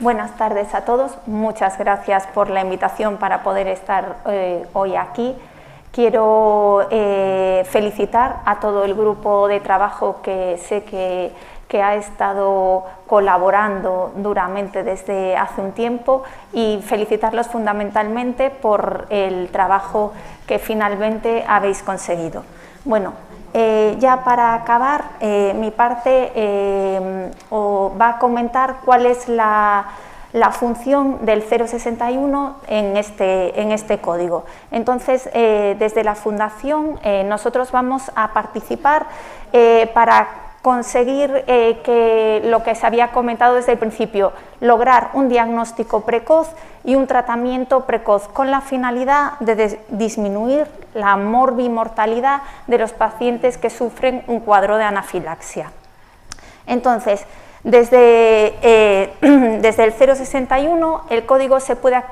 Buenas tardes a todos. Muchas gracias por la invitación para poder estar hoy aquí. Quiero felicitar a todo el grupo de trabajo que sé que ha estado colaborando duramente desde hace un tiempo y felicitarlos fundamentalmente por el trabajo que finalmente habéis conseguido. Bueno, ya para acabar, mi parte va a comentar cuál es la función del 061 en este código. Entonces, desde la Fundación, nosotros vamos a participar para conseguir que lo que se había comentado desde el principio, lograr un diagnóstico precoz y un tratamiento precoz con la finalidad de disminuir la morbimortalidad de los pacientes que sufren un cuadro de anafilaxia. Entonces, desde el 061 el código se puede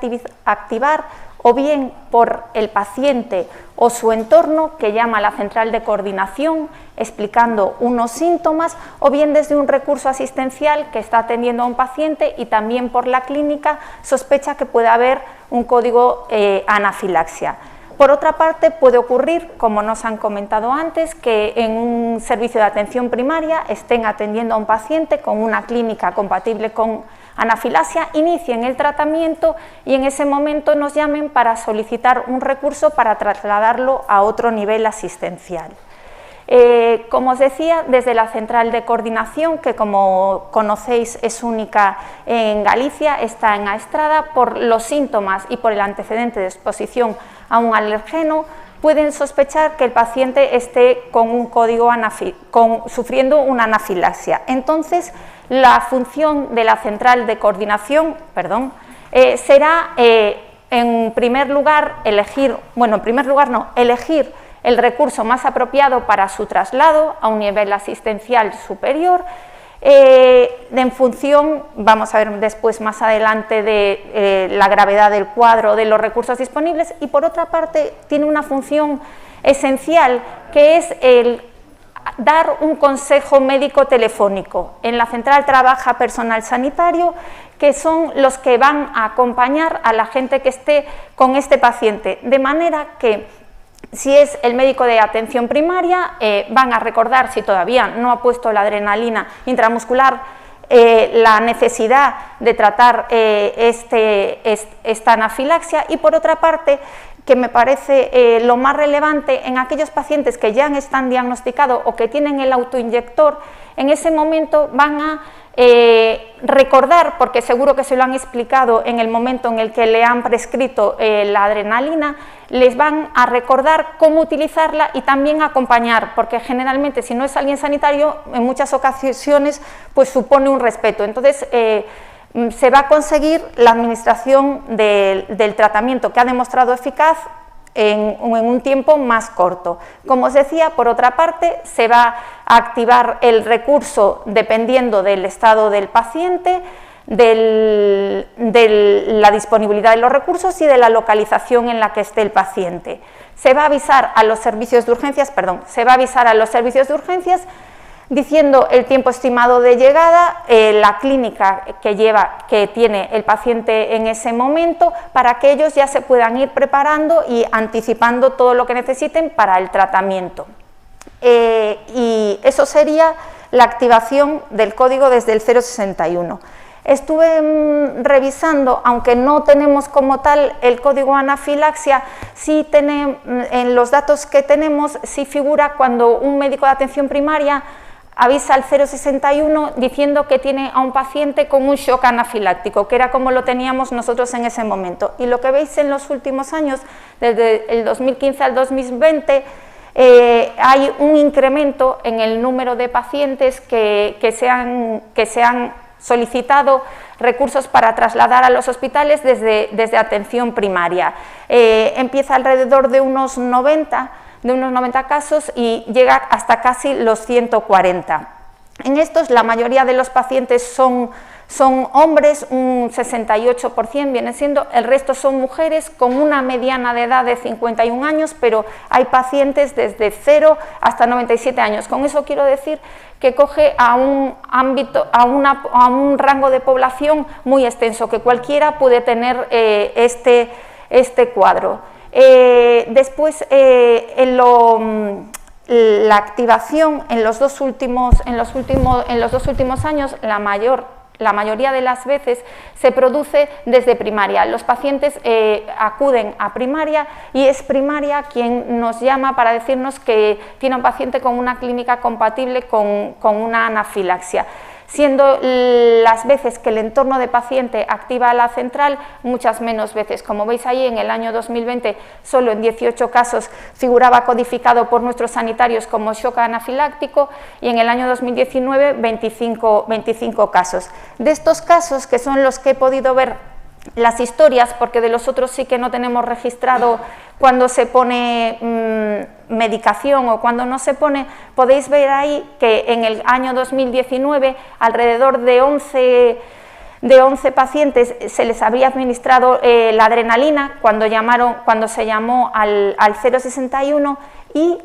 activar o bien por el paciente o su entorno, que llama a la central de coordinación explicando unos síntomas, o bien desde un recurso asistencial que está atendiendo a un paciente y también por la clínica sospecha que puede haber un código anafilaxia. Por otra parte, puede ocurrir, como nos han comentado antes, que en un servicio de atención primaria estén atendiendo a un paciente con una clínica compatible con anafilaxia, inicien el tratamiento y en ese momento nos llamen para solicitar un recurso para trasladarlo a otro nivel asistencial. Como os decía, desde la central de coordinación, que como conocéis es única en Galicia, está en Aestrada, por los síntomas y por el antecedente de exposición a un alergeno, pueden sospechar que el paciente esté con un código sufriendo una anafilaxia. Entonces, la función de la central de coordinación, será en primer lugar elegir el recurso más apropiado para su traslado a un nivel asistencial superior, en función, vamos a ver después más adelante, de la gravedad del cuadro, de los recursos disponibles, y por otra parte tiene una función esencial que es el dar un consejo médico telefónico. En la central trabaja personal sanitario, que son los que van a acompañar a la gente que esté con este paciente, de manera que si es el médico de atención primaria, van a recordar, si todavía no ha puesto la adrenalina intramuscular, la necesidad de tratar esta anafilaxia, y por otra parte, que me parece lo más relevante, en aquellos pacientes que ya están diagnosticados o que tienen el autoinyector, en ese momento van a recordar, porque seguro que se lo han explicado en el momento en el que le han prescrito la adrenalina, les van a recordar cómo utilizarla y también acompañar, porque generalmente si no es alguien sanitario, en muchas ocasiones pues supone un respeto. Entonces se va a conseguir la administración del tratamiento que ha demostrado eficaz en un tiempo más corto. Como os decía, por otra parte, se va a activar el recurso dependiendo del estado del paciente, de la disponibilidad de los recursos y de la localización en la que esté el paciente. Se va a avisar a los servicios de urgencias, diciendo el tiempo estimado de llegada, la clínica que tiene el paciente en ese momento, para que ellos ya se puedan ir preparando y anticipando todo lo que necesiten para el tratamiento. Y eso sería la activación del código desde el 061. Estuve revisando, aunque no tenemos como tal el código anafilaxia, sí en los datos que tenemos, sí figura cuando un médico de atención primaria avisa al 061 diciendo que tiene a un paciente con un shock anafiláctico, que era como lo teníamos nosotros en ese momento. Y lo que veis en los últimos años, desde el 2015 al 2020, hay un incremento en el número de pacientes que se han solicitado recursos para trasladar a los hospitales desde atención primaria. Empieza alrededor de unos 90 casos y llega hasta casi los 140. En estos, la mayoría de los pacientes son son hombres, un 68% viene siendo, el resto son mujeres con una mediana de edad de 51 años, pero hay pacientes desde 0 hasta 97 años. Con eso quiero decir que coge a un ámbito, a un rango de población muy extenso, que cualquiera puede tener este cuadro. Después, la activación en los dos últimos años, la mayoría de las veces se produce desde primaria. Los pacientes acuden a primaria y es primaria quien nos llama para decirnos que tiene un paciente con una clínica compatible con una anafilaxia. Siendo las veces que el entorno de paciente activa la central, muchas menos veces. Como veis ahí, en el año 2020 solo en 18 casos figuraba codificado por nuestros sanitarios como shock anafiláctico y en el año 2019 25 casos. De estos casos, que son los que he podido ver las historias, porque de los otros sí que no tenemos registrado cuando se pone medicación o cuando no se pone, podéis ver ahí que en el año 2019 alrededor de 11 pacientes se les había administrado la adrenalina cuando se llamó al 061 y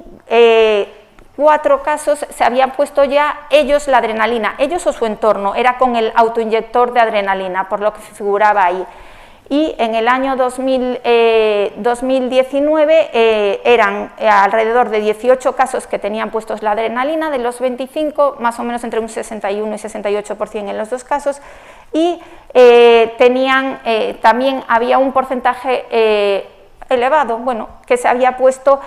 4 casos se habían puesto ya ellos la adrenalina, ellos o su entorno, era con el autoinyector de adrenalina, por lo que figuraba ahí. Y en el año 2019 eran alrededor de 18 casos que tenían puestos la adrenalina, de los 25, más o menos entre un 61 y 68% en los dos casos, y también había un porcentaje elevado, bueno, que se había puesto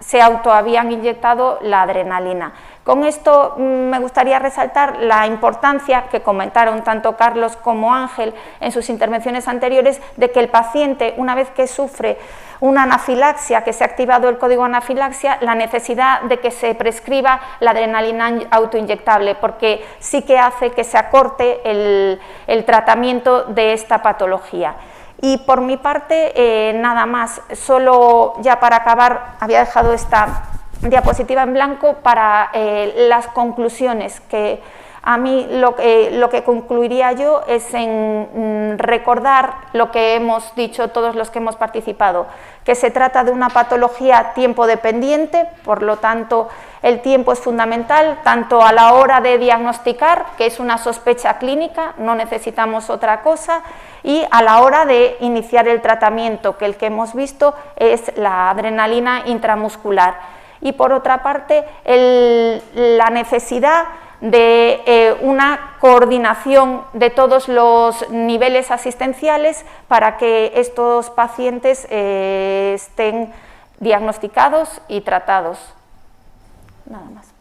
se habían inyectado la adrenalina. Con esto me gustaría resaltar la importancia que comentaron tanto Carlos como Ángel en sus intervenciones anteriores de que el paciente, una vez que sufre una anafilaxia, que se ha activado el código anafilaxia, la necesidad de que se prescriba la adrenalina autoinyectable, porque sí que hace que se acorte el tratamiento de esta patología. Y por mi parte, nada más, solo ya para acabar, había dejado esta diapositiva en blanco para las conclusiones, que a mí lo que concluiría yo es en recordar lo que hemos dicho todos los que hemos participado, que se trata de una patología tiempo dependiente, por lo tanto el tiempo es fundamental, tanto a la hora de diagnosticar, que es una sospecha clínica, no necesitamos otra cosa, y a la hora de iniciar el tratamiento, que el que hemos visto es la adrenalina intramuscular. Y por otra parte, la necesidad de una coordinación de todos los niveles asistenciales para que estos pacientes estén diagnosticados y tratados. Nada más.